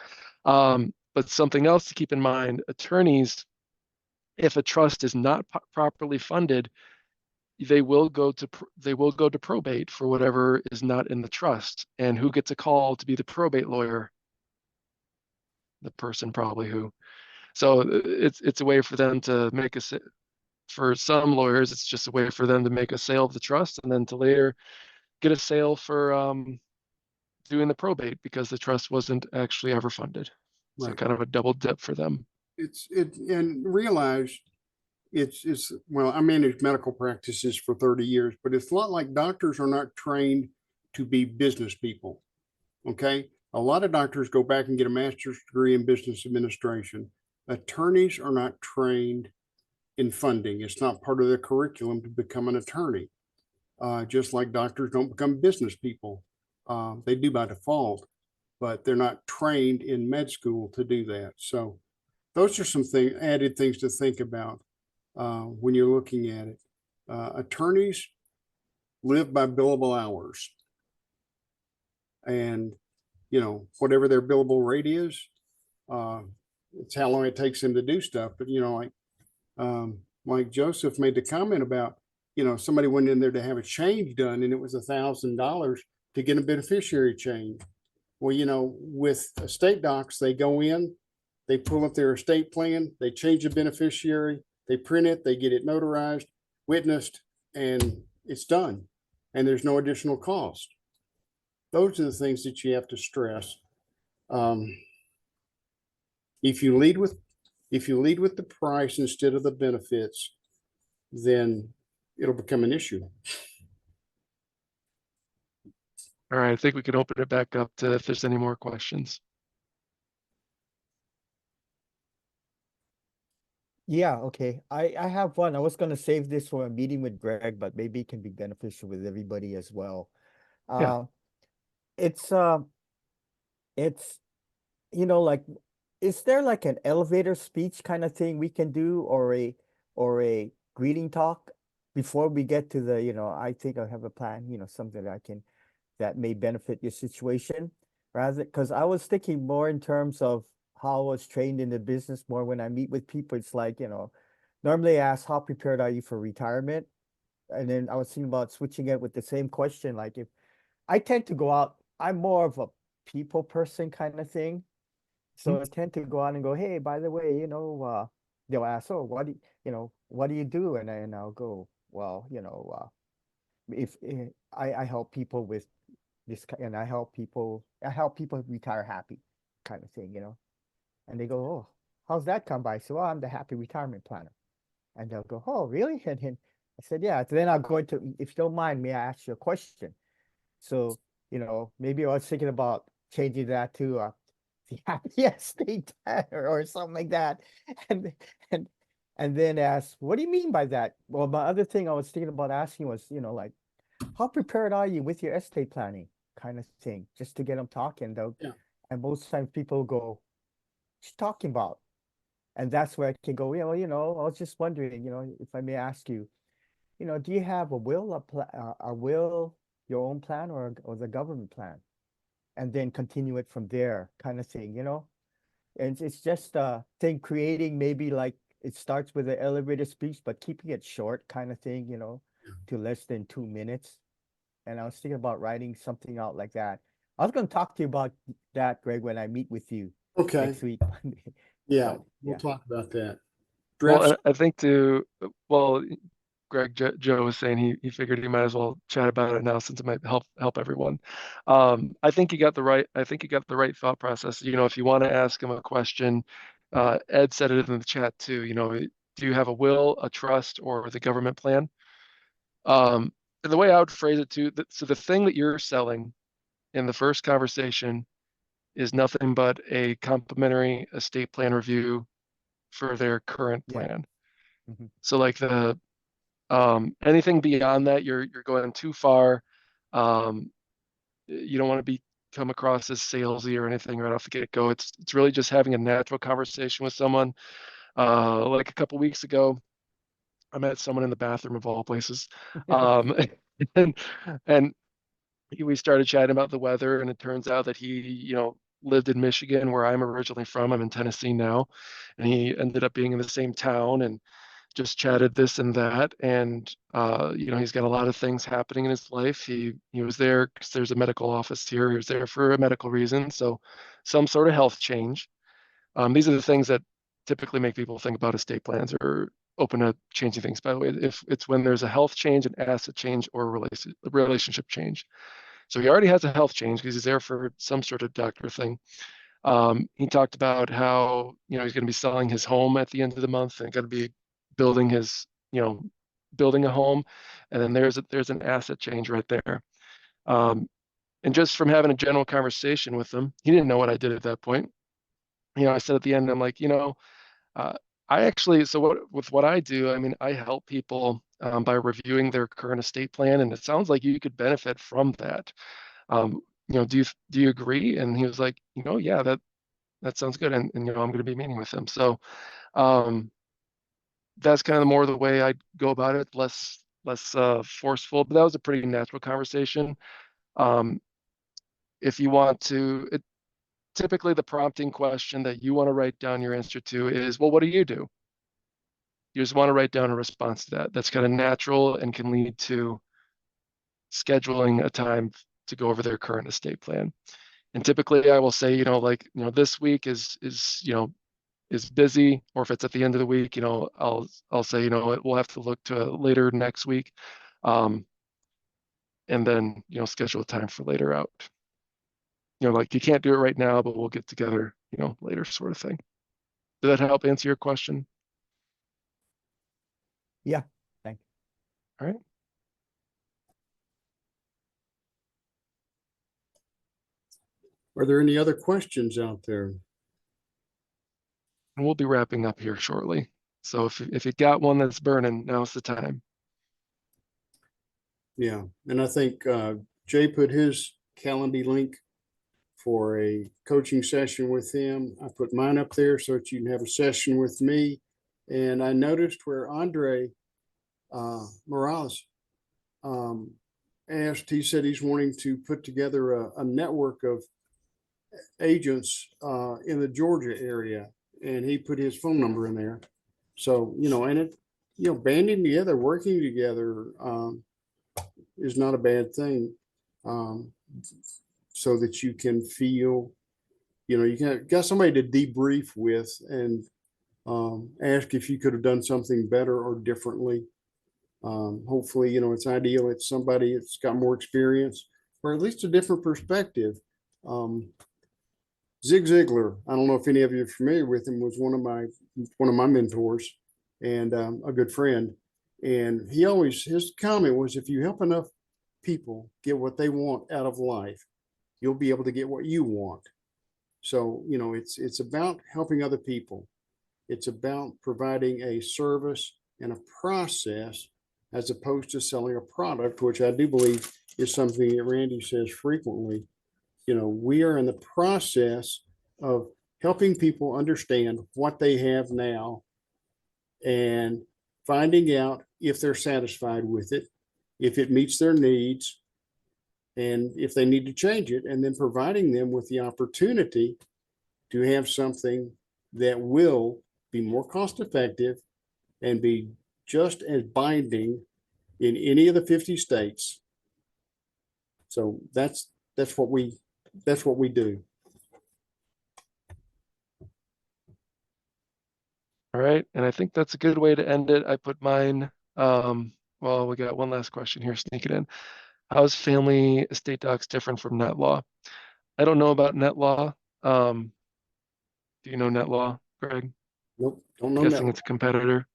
But something else to keep in mind, attorneys If a trust is not properly funded, they will go to probate for whatever is not in the trust. And who gets a call to be the probate lawyer? The person probably who. So it's a way for them to make for some lawyers, it's just a way for them to make a sale of the trust and then to later get a sale for doing the probate because the trust wasn't actually ever funded. So Right. kind of a double dip for them. And realize well, I managed medical practices for 30 years, but it's a lot like doctors are not trained to be business people. Okay. A lot of doctors go back and get a master's degree in business administration. Attorneys are not trained in funding. It's not part of their curriculum to become an attorney. Just like doctors don't become business people. They do by default, but they're not trained in med school to do that. So those are some added things to think about when you're looking at it. Attorneys live by billable hours. And, whatever their billable rate is, it's how long it takes them to do stuff. But, like Joseph made the comment about, somebody went in there to have a change done and it was $1,000 to get a beneficiary change. Well, with estate docs, they go in, they pull up their estate plan, they change the beneficiary, they print it, they get it notarized, witnessed, and it's done. And there's no additional cost. Those are the things that you have to stress. If you lead with the price instead of the benefits, then it'll become an issue. All right, I think we can open it back up to if there's any more questions. Yeah, okay. I have one. I was gonna save this for a meeting with Greg, but maybe it can be beneficial with everybody as well. Yeah. It's like, is there like an elevator speech kind of thing we can do, or a greeting talk before we get to the, I think I have a plan, something that may benefit your situation, rather, because I was thinking more in terms of how I was trained in the business more when I meet with people. It's like, normally I ask, how prepared are you for retirement? And then I was thinking about switching it with the same question. Like, if I tend to go out, I'm more of a people person kind of thing. So I tend to go out and go, hey, by the way, they'll ask, oh, what do you do? And I'll go, well, if I help people with this, and I help people retire happy kind of thing, and they go, oh, how's that come by? So, I'm the happy retirement planner. And they'll go, oh, really? And then I said, yeah. So then I'll go into, if you don't mind, may I ask you a question? So, maybe I was thinking about changing that to the happy estate planner or something like that. And and then ask, what do you mean by that? Well, my other thing I was thinking about asking was, like, how prepared are you with your estate planning kind of thing, just to get them talking though. Yeah. And most times people go, what's talking about? And that's where I can go, I was just wondering, if I may ask you, do you have a will, a will, your own plan, or the government plan? And then continue it from there kind of thing, And it's just a thing, creating maybe like it starts with an elevator speech, but keeping it short kind of thing, to less than 2 minutes. And I was thinking about writing something out like that. I was going to talk to you about that, Greg, when I meet with you Okay. next week. Yeah, But, we'll yeah. talk about that. Well, Drafts. I think Greg, Joe was saying he figured he might as well chat about it now since it might help everyone. I think you got the right thought process. If you want to ask him a question, Ed said it in the chat too. Do you have a will, a trust, or the government plan? And the way I would phrase it too, so the thing that you're selling in the first conversation is nothing but a complimentary estate plan review for their current Yeah. plan. Mhm. So like anything beyond that, you're going too far. You don't want to come across as salesy or anything right off the get-go. It's really just having a natural conversation with someone. Like a couple weeks ago, I met someone in the bathroom of all places. And we started chatting about the weather, and it turns out that he, lived in Michigan, where I'm originally from. I'm in Tennessee now, and he ended up being in the same town and just chatted this and that. And he's got a lot of things happening in his life. He was there because there's a medical office here. He was there for a medical reason, so some sort of health change. These are the things that typically make people think about estate plans or open to changing things. By the way, if it's when there's a health change, an asset change, or a relationship change. So he already has a health change because he's there for some sort of doctor thing. He talked about how he's going to be selling his home at the end of the month and going to be building building a home, and then there's an asset change right there. And just from having a general conversation with him, he didn't know what I did at that point. I said at the end, I'm like, I actually, so what I do, I mean, I help people by reviewing their current estate plan, and it sounds like you could benefit from that. Do you agree? And he was like, yeah, that sounds good, and I'm going to be meeting with him. So that's kind of more the way I go about it, less forceful. But that was a pretty natural conversation. If you want to, typically the prompting question that you want to write down your answer to is, well, what do? You just want to write down a response to that. That's kind of natural and can lead to scheduling a time to go over their current estate plan. And typically I will say, this week is busy, or if it's at the end of the week, I'll say, we'll have to look to later next week. And then, schedule a time for later out. You can't do it right now, but we'll get together, later, sort of thing. Did that help answer your question? Yeah, thank you. All right. Are there any other questions out there? And we'll be wrapping up here shortly. So if you got one that's burning, now's the time. Yeah, and I think Jay put his Calendly link for a coaching session with him. I put mine up there so that you can have a session with me. And I noticed where Andre Morales asked, he said he's wanting to put together a network of agents in the Georgia area, and he put his phone number in there. So, and it, banding together, working together is not a bad thing. So that you can feel, you got somebody to debrief with and ask if you could have done something better or differently. Hopefully, it's ideal. It's somebody that's got more experience or at least a different perspective. Zig Ziglar, I don't know if any of you are familiar with him, was one of my mentors and a good friend. And his comment was, if you help enough people get what they want out of life, you'll be able to get what you want. So, it's about helping other people. It's about providing a service and a process as opposed to selling a product, which I do believe is something that Randy says frequently. We are in the process of helping people understand what they have now and finding out if they're satisfied with it, if it meets their needs, and if they need to change it, and then providing them with the opportunity to have something that will be more cost effective and be just as binding in any of the 50 states. So that's what we do. All right. And I think that's a good way to end it. I put mine. Well, we got one last question here, sneak it in. How is family estate docs different from net law? I don't know about net law. Do you know net law, Greg? Nope, don't know Guessing that. it's a competitor.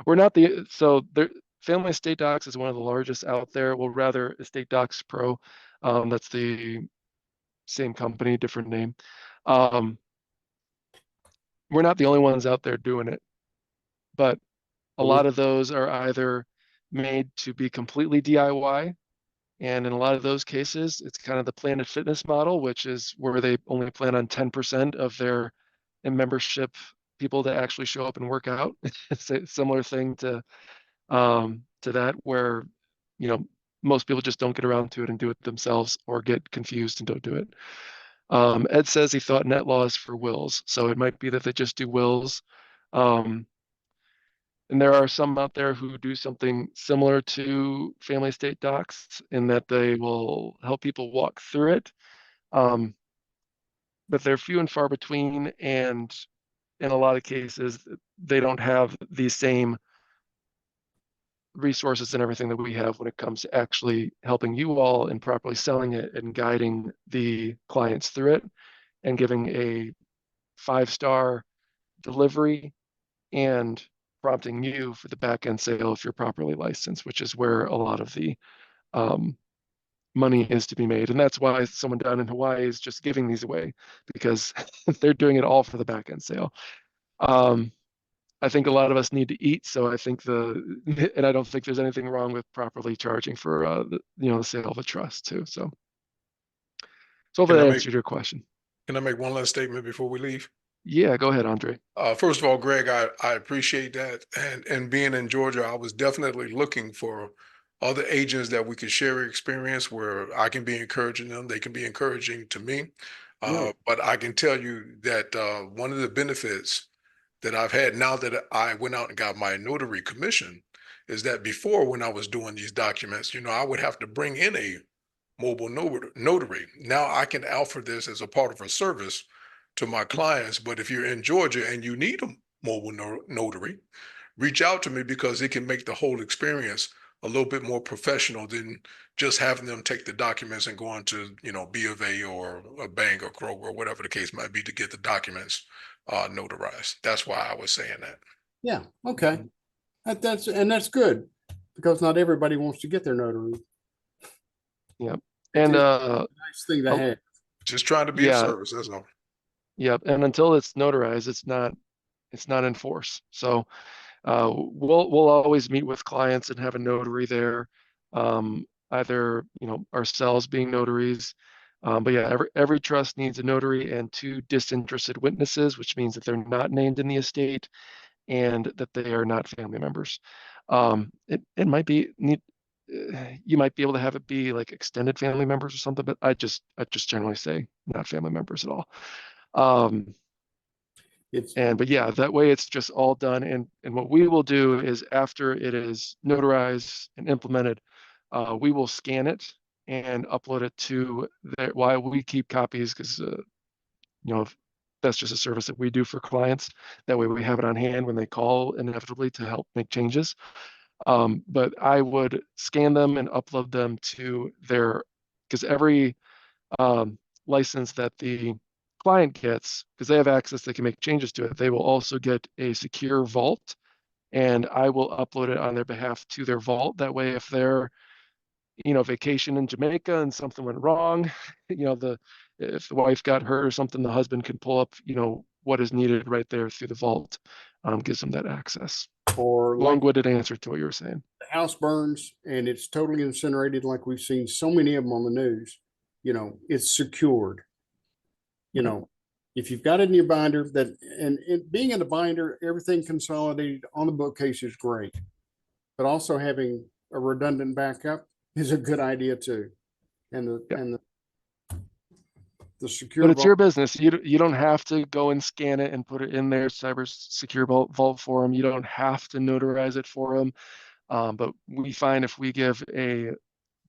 Family Estate Docs is one of the largest out there. Well, rather Estate Docs Pro. That's the same company, different name. We're not the only ones out there doing it, but a lot of those are either made to be completely DIY. And in a lot of those cases, it's kind of the Planet Fitness model, which is where they only plan on 10% of their membership people to actually show up and work out. It's a similar thing to that, where most people just don't get around to it and do it themselves, or get confused and don't do it. Ed says he thought net laws for wills, so it might be that they just do wills. And there are some out there who do something similar to family estate docs in that they will help people walk through it. But they're few and far between, and in a lot of cases, they don't have the same resources and everything that we have when it comes to actually helping you all and properly selling it and guiding the clients through it and giving a 5-star delivery and prompting you for the back end sale if you're properly licensed, which is where a lot of the money is to be made. And that's why someone down in Hawaii is just giving these away, because they're doing it all for the back end sale. I think a lot of us need to eat, so I think and I don't think there's anything wrong with properly charging for the sale of a trust too. So hopefully that answered your question. Can I make one last statement before we leave? Yeah, go ahead, Andre. First of all, Greg, I appreciate that. And being in Georgia, I was definitely looking for other agents that we could share experience where I can be encouraging them. They can be encouraging to me. Right. But I can tell you that one of the benefits that I've had now that I went out and got my notary commission is that before, when I was doing these documents, I would have to bring in a mobile notary. Now I can offer this as a part of a service to my clients. But if you're in Georgia and you need a mobile notary, reach out to me, because it can make the whole experience a little bit more professional than just having them take the documents and going to, B of A or a bank or Kroger or whatever the case might be to get the documents notarized. That's why I was saying that. Yeah. Okay. That's good, because not everybody wants to get their notary. Yep. It's And a nice thing to have. Just trying to be of service. That's all. Yep. And until it's notarized, it's not in force. So we'll always meet with clients and have a notary there, either ourselves being notaries. But yeah, every trust needs a notary and 2 disinterested witnesses, which means that they're not named in the estate and that they are not family members. It might be neat. You might be able to have it be like extended family members or something, but I just generally say not family members at all. But yeah, that way it's just all done. And what we will do is, after it is notarized and implemented, we will scan it and upload it to that. Why we keep copies, because that's just a service that we do for clients. That way we have it on hand when they call inevitably to help make changes. But I would scan them and upload them to because every license that the client gets, because they have access, they can make changes to it, they will also get a secure vault, and I will upload it on their behalf to their vault. That way, if they're vacation in Jamaica and something went wrong, if the wife got hurt or something, the husband can pull up what is needed right there through the vault. Gives them that access. Or long-winded answer to what you were saying. The house burns and it's totally incinerated, like we've seen so many of them on the news. It's secured. If you've got it in your binder, and being in a binder, everything consolidated on the bookcase is great, but also having a redundant backup is a good idea too. And the secure. But it's your business. You don't have to go and scan it and put it in their cyber secure vault for them. You don't have to notarize it for them. But we find if we give a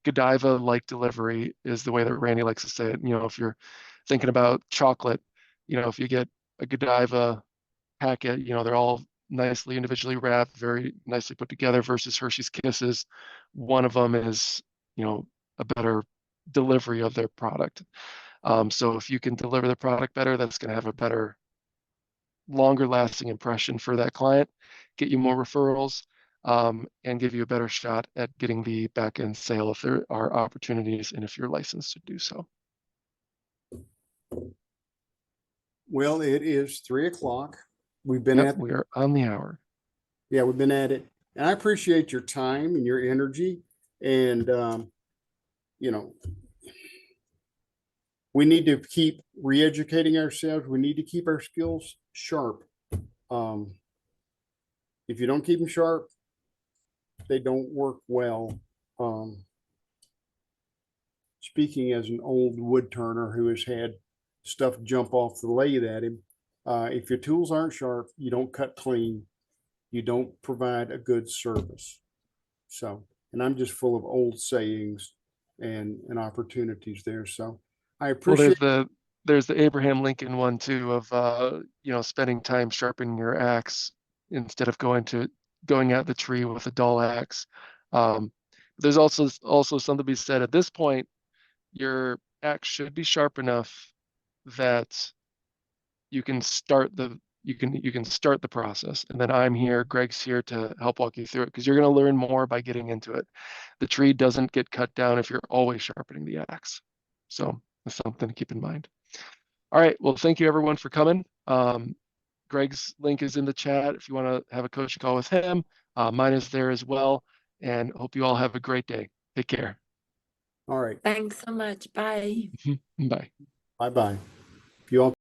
Godiva-like delivery, is the way that Randy likes to say it. If you're thinking about chocolate, if you get a Godiva packet, they're all nicely individually wrapped, very nicely put together, versus Hershey's Kisses. One of them is, a better delivery of their product. So if you can deliver the product better, that's going to have a better, longer lasting impression for that client, get you more referrals, and give you a better shot at getting the back end sale if there are opportunities and if you're licensed to do so. Well, it is 3:00. We've been we are on the hour. Yeah, we've been at it. And I appreciate your time and your energy. And, we need to keep re-educating ourselves. We need to keep our skills sharp. If you don't keep them sharp, they don't work well. Speaking as an old wood turner who has had stuff jump off the lathe at him. If your tools aren't sharp, you don't cut clean, you don't provide a good service. So, and I'm just full of old sayings and opportunities there. So I Well, appreciate. there's the Abraham Lincoln one too of spending time sharpening your axe instead of going at the tree with a dull axe. There's also something to be said at this point. Your axe should be sharp enough that you can start the process. And then I'm here, Greg's here to help walk you through it, because you're going to learn more by getting into it. The tree doesn't get cut down if you're always sharpening the axe. So that's something to keep in mind. All right. Well, thank you everyone for coming. Greg's link is in the chat if you want to have a coaching call with him. Mine is there as well. And hope you all have a great day. Take care. All right. Thanks so much. Bye. Bye. Bye-bye. If you all